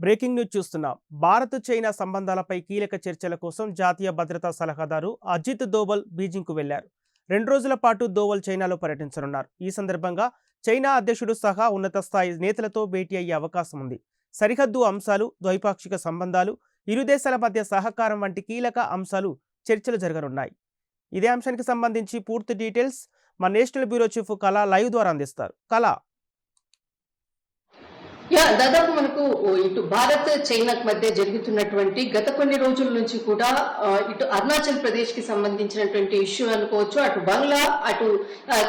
Breaking news చూస్తున్నాం. Bharat China సంబంధాలపై కీలక చర్చల కోసం జాతీయ భద్రతా సలహాదారు అజిత్ దోవల్ బీజింగ్కు వెళ్లారు. 2 రోజుల పాటు దోవల్ చైనాలో పర్యటించనున్నారు. ఈ సందర్భంగా చైనా అధ్యక్షుడు సహా ఉన్నత స్థాయి నేతలతో భేటీ అయ్యే అవకాశం ఉంది. సరిహద్దు అంశాలు, ద్వైపాక్షిక సంబంధాలు, ఇరు దేశాల మధ్య సహకారం వంటి కీలక అంశాలు చర్చలు జరగనున్నాయి. ఇదే అంశానికి సంబంధించి పూర్తి డీటెయిల్స్ మా నేషనల్ బ్యూరో చీఫ్ కళ లైవ్ ద్వారా అందిస్తారు. కళ, దాదాపు మనకు ఇటు భారత్ చైనా మధ్య జరుగుతున్నటువంటి గత కొన్ని రోజుల నుంచి కూడా ఇటు అరుణాచల్ ప్రదేశ్ కి సంబంధించినటువంటి ఇష్యూ అనుకోవచ్చు, అటు బంగ్లా అటు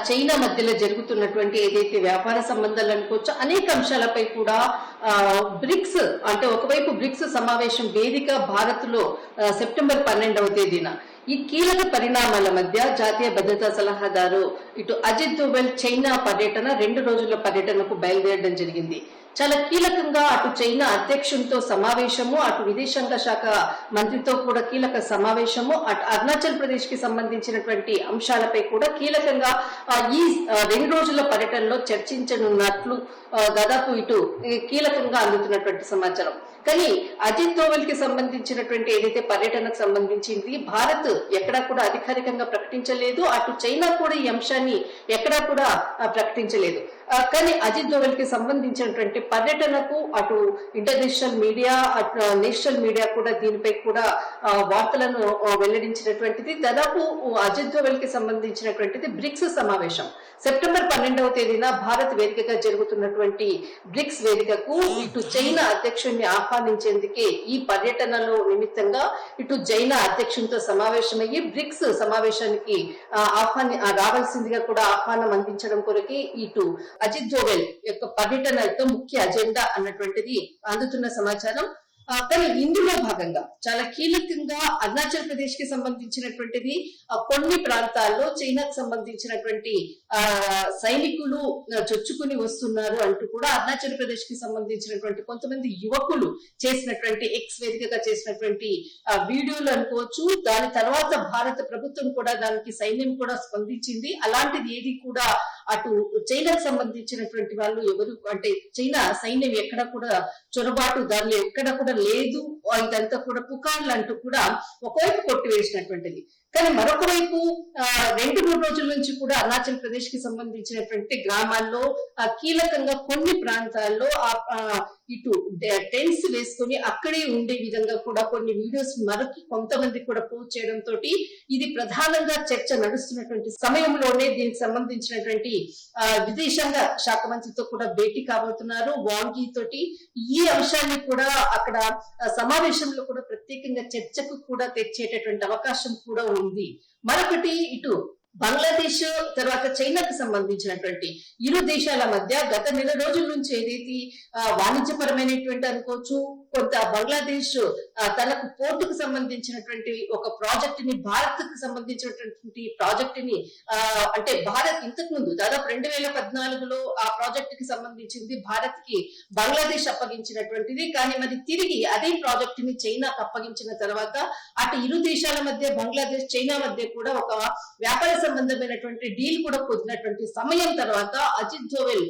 చైనా మధ్యలో జరుగుతున్నటువంటి ఏదైతే వ్యాపార సంబంధాలు అనుకోవచ్చు, అనేక అంశాలపై కూడా బ్రిక్స్ అంటే ఒకవైపు బ్రిక్స్ సమావేశం వేదిక భారత్ లో సెప్టెంబర్ 12వ తేదీన ఈ కీలక పరిణామాల మధ్య జాతీయ భద్రతా సలహాదారు ఇటు అజిత్ దోవల్ చైనా పర్యటన 2 రోజుల పర్యటనకు బయలుదేరడం జరిగింది. చాలా కీలకంగా అటు చైనా అధ్యక్షునితో సమావేశము, అటు విదేశాంగ శాఖ మంత్రితో కూడా కీలక సమావేశము, అటు అరుణాచల్ ప్రదేశ్ కి సంబంధించినటువంటి అంశాలపై కూడా కీలకంగా ఈ 2 రోజుల పర్యటనలో చర్చించనున్నట్లు దాదాపు ఇటు కీలకంగా అందుతున్నటువంటి సమాచారం. కానీ అజిత్ దోవల్ కి సంబంధించినటువంటి ఏదైతే పర్యటనకు సంబంధించింది భారత్ ఎక్కడా కూడా అధికారికంగా ప్రకటించలేదు, అటు చైనా కూడా ఈ అంశాన్ని ఎక్కడా కూడా ప్రకటించలేదు. కానీ అజిత్ దోవల్ కి సంబంధించినటువంటి పర్యటనకు అటు ఇంటర్నేషనల్ మీడియా అటు నేషనల్ మీడియా కూడా దీనిపై కూడా వార్తలను వెల్లడించినటువంటిది. దాదాపు అజిత్ దోవల్ కి సంబంధించినటువంటిది బ్రిక్స్ సమావేశం సెప్టెంబర్ 12వ తేదీన భారత్ వేదికగా జరుగుతున్నటువంటి బ్రిక్స్ వేదికకు ఇటు చైనా అధ్యక్షుడిని ఆహ్వానించేందుకే ఈ పర్యటనలో నిమిత్తంగా ఇటు చైనా అధ్యక్షునితో సమావేశమయ్యి బ్రిక్స్ సమావేశానికి రావాల్సిందిగా కూడా ఆహ్వానం అందించడం కొరకే ఇటు అజిత్ దోవల్ యొక్క పర్యటన యొక్క ముఖ్య అజెండా అన్నటువంటిది అందుతున్న సమాచారం. కానీ ఇందులో భాగంగా చాలా కీలకంగా అరుణాచల్ ప్రదేశ్ కి సంబంధించినటువంటిది కొన్ని ప్రాంతాల్లో చైనాకు సంబంధించినటువంటి సైనికులు చొచ్చుకుని వస్తున్నారు అంటూ కూడా అరుణాచల్ ప్రదేశ్ కి సంబంధించినటువంటి కొంతమంది యువకులు చేసినటువంటి ఎక్స్ వేదికగా చేసినటువంటి వీడియోలు అనుకోవచ్చు. దాని తర్వాత భారత ప్రభుత్వం కూడా దానికి సైన్యం కూడా స్పందించింది. అలాంటిది ఏది కూడా అటు చైనాకు సంబంధించినటువంటి వాళ్ళు ఎవరు అంటే చైనా సైన్యం ఎక్కడ కూడా చొరబాటు దానిలో ఎక్కడ కూడా లేదు, ఇదంతా కూడా పుకార్లు అంటూ కూడా ఒకవైపు కొట్టివేసినటువంటిది. కానీ మరొక వైపు 2-3 రోజుల నుంచి కూడా అరుణాచల్ ప్రదేశ్ కి సంబంధించినటువంటి గ్రామాల్లో కీలకంగా కొన్ని ప్రాంతాల్లో ఇటు టెంట్స్ వేసుకొని అక్కడే ఉండే విధంగా కూడా కొన్ని వీడియోస్ మరొక కొంతమంది కూడా పోస్ట్ చేయడంతో ఇది ప్రధానంగా చర్చ నడుస్తున్నటువంటి సమయంలోనే దీనికి సంబంధించినటువంటి విదేశాంగ శాఖ మంత్రితో కూడా భేటీ కాబోతున్నారు వాంగ్ యీ తోటి. ఈ అంశాన్ని కూడా అక్కడ సమావేశంలో కూడా ప్రత్యేకంగా చర్చకు కూడా తెచ్చేటటువంటి అవకాశం కూడా ఉంది. మరొకటి ఇటు బంగ్లాదేశ్ తర్వాత చైనాకు సంబంధించినటువంటి ఇరు దేశాల మధ్య గత నెల రోజుల నుంచి ఏదైతే వాణిజ్యపరమైనటువంటి అనుకోవచ్చు, కొంత బంగ్లాదేశ్ తనకు పోర్టుకు సంబంధించినటువంటి ఒక ప్రాజెక్ట్ ని భారత్ కు సంబంధించినటువంటి ప్రాజెక్ట్ ని అంటే భారత్ ఇంతకు ముందు దాదాపు 2014లో ఆ ప్రాజెక్ట్ కి సంబంధించింది భారత్ కి బంగ్లాదేశ్ అప్పగించినటువంటిది. కానీ మరి తిరిగి అదే ప్రాజెక్ట్ ని చైనాకు అప్పగించిన తర్వాత అటు ఇరు దేశాల మధ్య బంగ్లాదేశ్ చైనా మధ్య కూడా ఒక వ్యాపార సంబంధమైనటువంటి డీల్ కూడా కుదిరినటువంటి సమయం తర్వాత అజిత్ దోవల్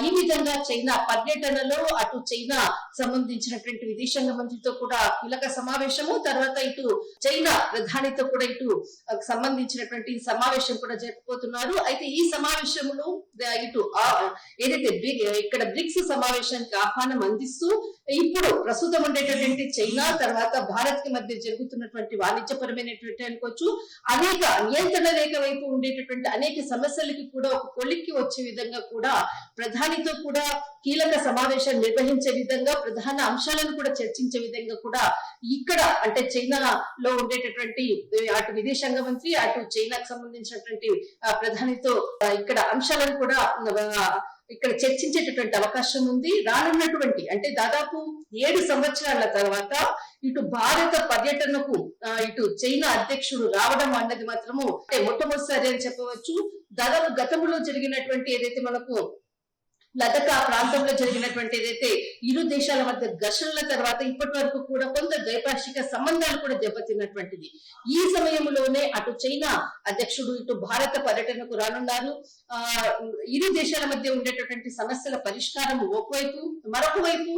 ఈ విధంగా చైనా పర్యటనలో అటు చైనా సంబంధించినటువంటి విదేశాంగ మంత్రితో కూడా కీలక సమావేశము, తర్వాత ఇటు చైనా ప్రధానితో కూడా ఇటు సంబంధించినటువంటి సమావేశం కూడా జరుపుకోతున్నారు. అయితే ఈ సమావేశంలో ఇటు ఏదైతే ఇక్కడ బ్రిక్స్ సమావేశానికి ఆహ్వానం అందిస్తూ ఇప్పుడు ప్రస్తుతం ఉండేటటువంటి చైనా తర్వాత భారత్ కి మధ్య జరుగుతున్నటువంటి వాణిజ్యపరమైనటువంటి అనుకోవచ్చు అనేక నియంత్రణ రేఖ వైపు ఉండేటటువంటి అనేక సమస్యలకి కూడా ఒక కొలిక్కి వచ్చే విధంగా కూడా ప్రధానితో కూడా కీలక సమావేశాన్ని నిర్వహించే విధంగా ప్రధాన అంశాలను కూడా చర్చించే విధంగా కూడా ఇక్కడ అంటే చైనాలో ఉండేటటువంటి అటు విదేశాంగ మంత్రి అటు చైనాకు సంబంధించినటువంటి ప్రధానితో ఇక్కడ అంశాలను కూడా ఇక్కడ చర్చించేటటువంటి అవకాశం ఉంది. రానున్నటువంటి అంటే దాదాపు 7 సంవత్సరాల తర్వాత ఇటు భారత పర్యటనకు ఇటు చైనా అధ్యక్షుడు రావడం అన్నది మాత్రము మొట్టమొదటిసారి అని చెప్పవచ్చు. దాదాపు గతంలో జరిగినటువంటి ఏదైతే మనకు లదక్ ఆ ప్రాంతంలో జరిగినటువంటి ఏదైతే ఇరు దేశాల మధ్య ఘర్షణల తర్వాత ఇప్పటి వరకు కూడా కొంత ద్వైపాక్షిక సంబంధాలు కూడా దెబ్బతిన్నటువంటిది. ఈ సమయంలోనే అటు చైనా అధ్యక్షుడు ఇటు భారత పర్యటనకు రానున్నారు. ఇరు దేశాల మధ్య ఉండేటటువంటి సమస్యల పరిష్కారం ఒకవైపు, మరొక వైపు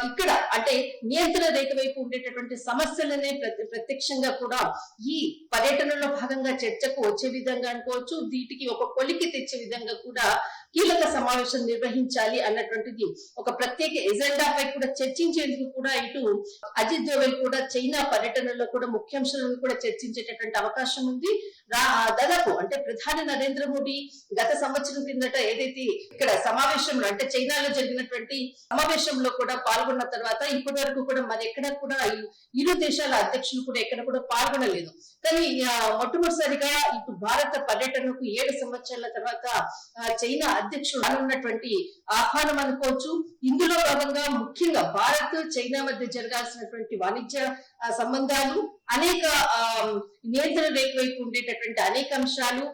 ఇక్కడ అంటే నియంత్రణ రేఖ వైపు ఉండేటటువంటి సమస్యలనే ప్రత్యక్షంగా కూడా ఈ పర్యటనలో భాగంగా చర్చకు వచ్చే విధంగా అనుకోవచ్చు. వీటికి ఒక కొలికి తెచ్చే విధంగా కూడా కీలక సమావేశం నిర్వహించాలి అన్నటువంటిది ఒక ప్రత్యేక ఎజెండా పై కూడా చర్చించేందుకు కూడా ఇటు అజిత్ దోవల్ కూడా చైనా పర్యటనలో కూడా ముఖ్యాంశాలను కూడా చర్చించేటటువంటి అవకాశం ఉంది. దాదాపు అంటే ప్రధాని నరేంద్ర మోడీ గత సంవత్సరం కిందట ఏదైతే ఇక్కడ సమావేశంలో అంటే చైనాలో జరిగినటువంటి సమావేశంలో కూడా పాల్గొన్న తర్వాత ఇప్పటి వరకు కూడా మరి ఎక్కడ కూడా ఇరు దేశాల అధ్యక్షులు కూడా ఎక్కడ కూడా పాల్గొనలేదు. కానీ మొట్టమొదటిసారిగా ఇటు భారత పర్యటనకు 7 సంవత్సరాల తర్వాత చైనా అధ్యక్షుడు రానున్నటువంటి ఆహ్వానం అనుకోవచ్చు. ఇందులో భాగంగా ముఖ్యంగా భారత్ చైనా మధ్య జరగాల్సినటువంటి వాణిజ్య సంబంధాలు, అనేక నియంత్రణ రేఖ వైపు ఉండేటటువంటి అనేక అంశాలు,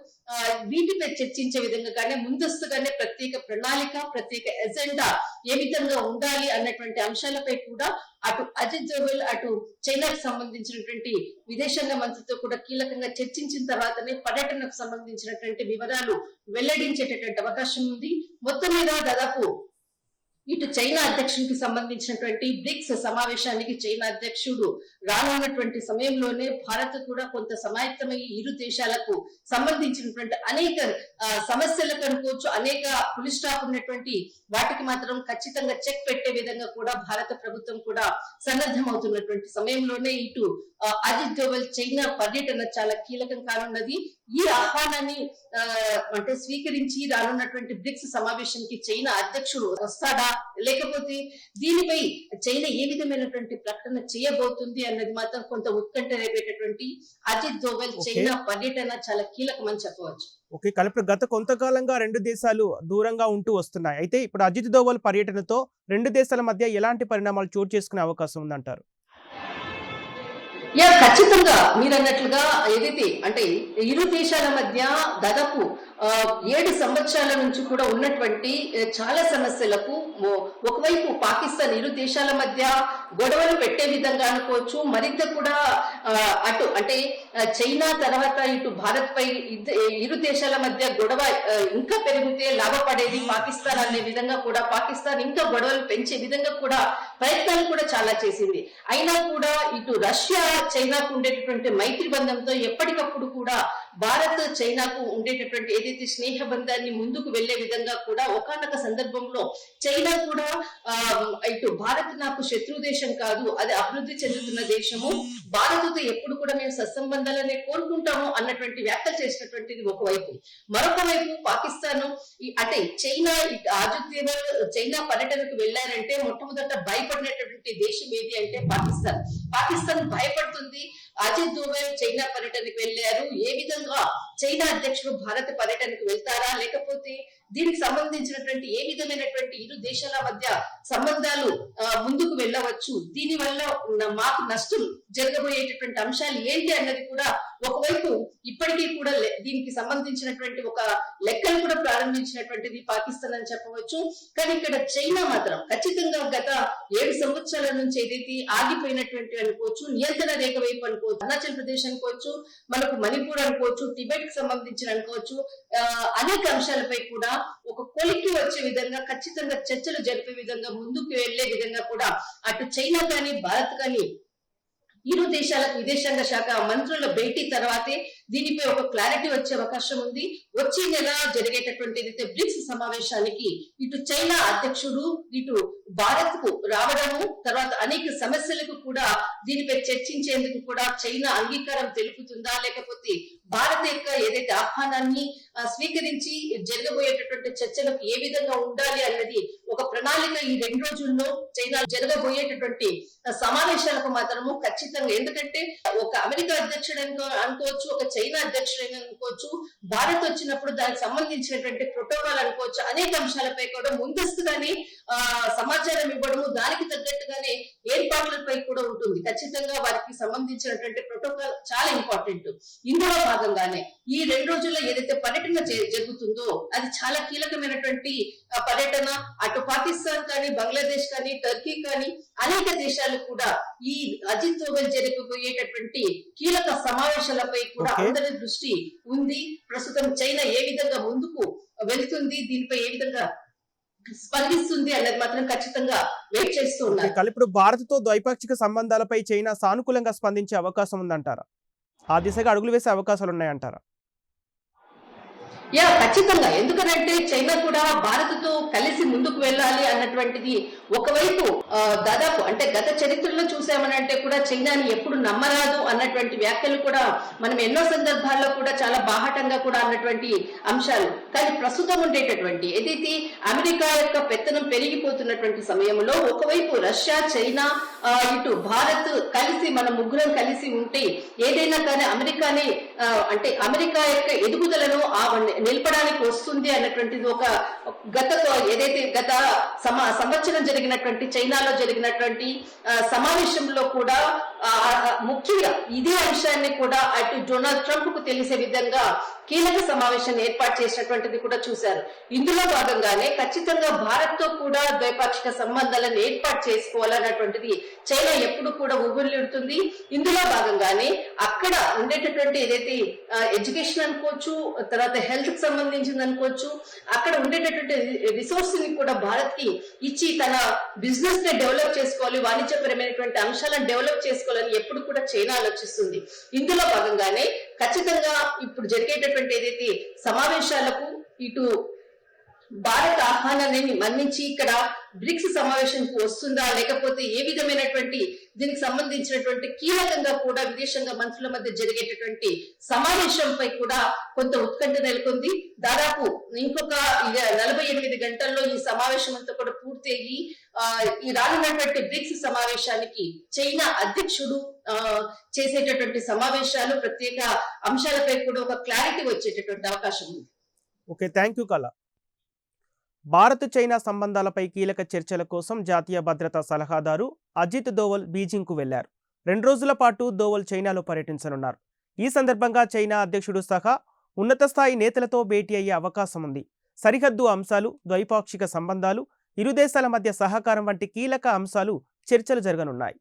వీటిపై చర్చించే విధంగా కానీ ముందస్తుగానే ప్రత్యేక ప్రణాళిక, ప్రత్యేక ఎజెండా ఏ విధంగా ఉండాలి అన్నటువంటి అంశాలపై కూడా అటు అజిత్ దోవల్ అటు చైనాకు సంబంధించినటువంటి విదేశాంగ మంత్రితో కూడా కీలకంగా చర్చించిన తర్వాతనే పర్యటనకు సంబంధించినటువంటి వివరాలు వెల్లడించేటటువంటి అవకాశం ఉంది. మొత్తం మీద దాదాపు ఇటు చైనా అధ్యక్షునికి సంబంధించినటువంటి బ్రిక్స్ సమావేశానికి చైనా అధ్యక్షుడు రానున్నటువంటి సమయంలోనే భారత్ కూడా కొంత సమాయత్తమై ఇరు దేశాలకు సంబంధించినటువంటి అనేక సమస్యలకు అనుకోవచ్చు, అనేక పులి స్టాప్ ఉన్నటువంటి వాటికి మాత్రం ఖచ్చితంగా చెక్ పెట్టే విధంగా కూడా భారత ప్రభుత్వం కూడా సన్నద్ధమవుతున్నటువంటి సమయంలోనే ఇటు అజిత్ దోవల్ చైనా పర్యటన చాలా కీలకం కానున్నది. ఈ ఆహ్వానాన్ని అంటే స్వీకరించి రానున్నటువంటి బ్రిక్స్ సమావేశానికి చైనా అధ్యక్షుడు వస్తాడా, లేకపోతే దీనిపై చైనా ఏ విధమైనటువంటి ప్రకటన చేయబోతుంది అన్నది మాత్రం కొంత ఉత్కంఠ రేపేటటువంటి అజిత్ దోవల్ చైనా పర్యటన చాలా కీలకమని చెప్పవచ్చు. ఓకే, కల్పన, గత కొంతకాలంగా 2 దేశాలు దూరంగా ఉంటూ వస్తున్నాయి. అయితే ఇప్పుడు అజిత్ దోవల్ పర్యటనతో 2 దేశాల మధ్య ఎలాంటి పరిణామాలు చోటు చేసుకునే అవకాశం ఉందంటారు? ఖచ్చితంగా మీరు అన్నట్లుగా ఏదైతే అంటే ఇరు దేశాల మధ్య దాదాపు 7 సంవత్సరాల నుంచి కూడా ఉన్నటువంటి చాలా సమస్యలకు ఒకవైపు పాకిస్తాన్ ఇరు దేశాల మధ్య గొడవలు పెట్టే విధంగా అనుకోవచ్చు, మరింత కూడా అటు అంటే చైనా తర్వాత ఇటు భారత్ పై ఇరు దేశాల మధ్య గొడవ ఇంకా పెరిగితే లాభపడేది పాకిస్తాన్ అనే విధంగా కూడా పాకిస్తాన్ ఇంకా గొడవలు పెంచే విధంగా కూడా ప్రయత్నాలు కూడా చాలా చేసింది. అయినా కూడా ఇటు రష్యా చైనాకు ఉండేటటువంటి మైత్రి బంధంతో ఎప్పటికప్పుడు కూడా భారత్ చైనాకు ఉండేటటువంటి ఏదైతే స్నేహ బంధాన్ని ముందుకు వెళ్లే విధంగా కూడా ఒకానొక సందర్భంలో చైనా కూడా ఇటు భారత్ నాకు శత్రు దేశం కాదు, అది అభివృద్ధి చెందుతున్న దేశము, భారత్తో ఎప్పుడు కూడా మేము సత్సంబంధాలనే కోరుకుంటాము అన్నటువంటి వ్యాఖ్యలు చేసినటువంటిది ఒకవైపు. మరొక వైపు పాకిస్తాన్ అంటే చైనా అజిత్ దోవల్ చైనా పర్యటనకు వెళ్లారంటే మొట్టమొదట భయపడినటువంటి దేశం ఏది అంటే పాకిస్తాన్. పాకిస్తాన్ భయపడుతుంది. అజిత్ దోవల్ చైనా పర్యటనకు వెళ్లారు, ఏ విధంగా చైనా అధ్యక్షుడు భారత పర్యటనకు వెళ్తారా, లేకపోతే దీనికి సంబంధించినటువంటి ఏ విధమైనటువంటి ఇరు దేశాల మధ్య సంబంధాలు ముందుకు వెళ్ళవచ్చు, దీని వల్ల మాకు నష్టం జరగబోయేటటువంటి అంశాలు ఏంటి అన్నది కూడా ఒకవైపు ఇప్పటికీ కూడా దీనికి సంబంధించినటువంటి ఒక లెక్కలు కూడా ప్రారంభించినటువంటిది పాకిస్తాన్ అని చెప్పవచ్చు. కానీ ఇక్కడ చైనా మాత్రం ఖచ్చితంగా గత 7 సంవత్సరాల నుంచి ఏదైతే ఆగిపోయినటువంటి అనుకోవచ్చు, నియంత్రణ రేఖ వైపు అనుకోవచ్చు, అరుణాచల్ ప్రదేశ్ అనుకోవచ్చు, మనకు మణిపూర్ అనుకోవచ్చు, టిబెట్ కి సంబంధించిన అనుకోవచ్చు, అనేక అంశాలపై కూడా ఒక కొలిక్కి వచ్చే విధంగా ఖచ్చితంగా చర్చలు జరిపే విధంగా ముందుకు వెళ్లే విధంగా కూడా అటు చైనా కానీ భారత్ కానీ ఇరు దేశాలకు విదేశాంగ శాఖ మంత్రుల భేటీ తర్వాతే దీనిపై ఒక క్లారిటీ వచ్చే అవకాశం ఉంది. వచ్చే నెల జరిగేటటువంటి బ్రిక్స్ సమావేశానికి ఇటు చైనా అధ్యక్షుడు ఇటు భారత్ కు రావడము, తర్వాత అనేక సమస్యలకు కూడా దీనిపై చర్చించేందుకు కూడా చైనా అంగీకారం తెలుపుతుందా, లేకపోతే భారత్ యొక్క ఏదైతే ఆహ్వానాన్ని స్వీకరించి జరగబోయేటటువంటి చర్చలకు ఏ విధంగా ఉండాలి అన్నది ఒక ప్రణాళిక ఈ 2 రోజుల్లో చైనా జరగబోయేటటువంటి సమావేశాలకు మాత్రము ఖచ్చితంగా, ఎందుకంటే ఒక అమెరికా అధ్యక్షుడు అనుకోవచ్చు, ఒక చైనా అధ్యక్షుడు అనుకోవచ్చు, భారత్ వచ్చినప్పుడు దానికి సంబంధించినటువంటి ప్రోటోకాల్ అనుకోవచ్చు, అనేక అంశాలపై కూడా ముందస్తుగానే సమాచారం ఇవ్వడము, దానికి తగ్గట్టుగానే ఏర్పాట్లపై కూడా ఉంటుంది. ఖచ్చితంగా వారికి సంబంధించినటువంటి ప్రోటోకాల్ చాలా ఇంపార్టెంట్. ఇందులో భాగంగానే ఈ 2 రోజుల్లో ఏదైతే పర్యటన జరుగుతుందో అది చాలా కీలకమైనటువంటి పర్యటన. అటు పాకిస్తాన్ కానీ, బంగ్లాదేశ్ కానీ, టర్కీ కానీ అనేక దేశాలు కూడా ఈ అజిత్ దోవల్ జరగబోయేటటువంటి కీలక సమావేశాలపై కూడా అందరి దృష్టి ఉంది. ప్రస్తుతం చైనా ఏ విధంగా ముందుకు వెళ్తుంది, దీనిపై ఏ విధంగా స్పందిస్తుంది అన్నది మాత్రం ఖచ్చితంగా వెయిట్ చేస్తూ ఓకే. ఉన్నారు. ఇప్పుడు భారత్‌తో ద్వైపాక్షిక సంబంధాలపై చైనా సానుకూలంగా స్పందించే అవకాశం ఉందంటారా? ఆ దిశగా అడుగులు వేసే అవకాశాలున్నాయంటారా? ఖచ్చితంగా. ఎందుకనంటే చైనా కూడా భారత్‌తో కలిసి ముందుకు వెళ్ళాలి అన్నటువంటిది ఒకవైపు దాదాపు అంటే గత చరిత్రలో చూసామనంటే కూడా చైనాని ఎప్పుడు నమ్మరాదు అన్నటువంటి వ్యాఖ్యలు కూడా మనం ఎన్నో సందర్భాల్లో కూడా చాలా బాహాటంగా కూడా అన్నటువంటి అంశాలు. కానీ ప్రస్తుతం ఉండేటటువంటి ఏదైతే అమెరికా యొక్క పెత్తనం పెరిగిపోతున్నటువంటి సమయంలో ఒకవైపు రష్యా, చైనా, ఇటు భారత్ కలిసి మన ముగ్గురం కలిసి ఉంటే ఏదైనా కానీ అమెరికాని అంటే అమెరికా యొక్క ఎదుగుదలను నిలపడానికి వస్తుంది అన్నటువంటిది ఒక ఏదైతే గత సంవత్సరం జరిగినటువంటి చైనాలో జరిగినటువంటి సమావేశంలో కూడా ముఖ్యంగా ఇదే అంశాన్ని కూడా అటు డొనాల్డ్ ట్రంప్ కు తెలిసే విధంగా కీలక సమావేశాన్ని ఏర్పాటు చేసినటువంటిది కూడా చూశారు. ఇందులో భాగంగానే ఖచ్చితంగా భారత్ తో కూడా ద్వైపాక్షిక సంబంధాలను ఏర్పాటు చేసుకోవాలన్నటువంటిది చైనా ఎప్పుడు కూడా ఉబిర్లుడుతుంది. ఇందులో భాగంగానే అక్కడ ఉండేటటువంటి ఏదైతే ఎడ్యుకేషన్ అనుకోవచ్చు, తర్వాత హెల్త్ కి సంబంధించింది అనుకోవచ్చు, అక్కడ ఉండేటటువంటి రిసోర్స్ ని కూడా భారత్ కి ఇచ్చి తన బిజినెస్ ని డెవలప్ చేసుకోవాలి, వాణిజ్యపరమైనటువంటి అంశాలను డెవలప్ చేసుకోవాలని ఎప్పుడు కూడా చైనా ఆలోచిస్తుంది. ఇందులో భాగంగానే ఖచ్చితంగా ఇప్పుడు జరిగేటటువంటి ఏదైతే సమావేశాలకు ఇటు భారత్ ఆహ్వానాన్ని మన్నించి ఇక్కడ బ్రిక్స్ సమావేశానికి వస్తుందా, లేకపోతే ఏ విధమైనటువంటి దీనికి సంబంధించినటువంటి కీలకంగా కూడా విదేశాంగ మంత్రుల మధ్య జరిగేటటువంటి సమావేశంపై కూడా కొంత ఉత్కంఠ నెలకొంది. దాదాపు ఇంకొక 48 గంటల్లో ఈ సమావేశం అంతా కూడా పూర్తి అయ్యి ఈ రానున్నటువంటి బ్రిక్స్ సమావేశానికి చైనా అధ్యక్షుడు చేసేటటువంటి సమావేశాలు ప్రత్యేక అంశాలపై కూడా ఒక క్లారిటీ వచ్చేటటువంటి అవకాశం ఉంది. ఓకే. థ్యాంక్ యూ కళ. భారత్ చైనా సంబంధాలపై కీలక చర్చల కోసం జాతీయ భద్రతా సలహాదారు అజిత్ దోవల్ బీజింగ్కు వెళ్లారు. 2 రోజుల పాటు దోవల్ చైనాలో పర్యటించనున్నారు. ఈ సందర్భంగా చైనా అధ్యక్షుడు సహా ఉన్నత స్థాయి నేతలతో భేటీ అయ్యే అవకాశం ఉంది. సరిహద్దు అంశాలు, ద్వైపాక్షిక సంబంధాలు, ఇరు దేశాల మధ్య సహకారం వంటి కీలక అంశాలు చర్చలు జరగనున్నాయి.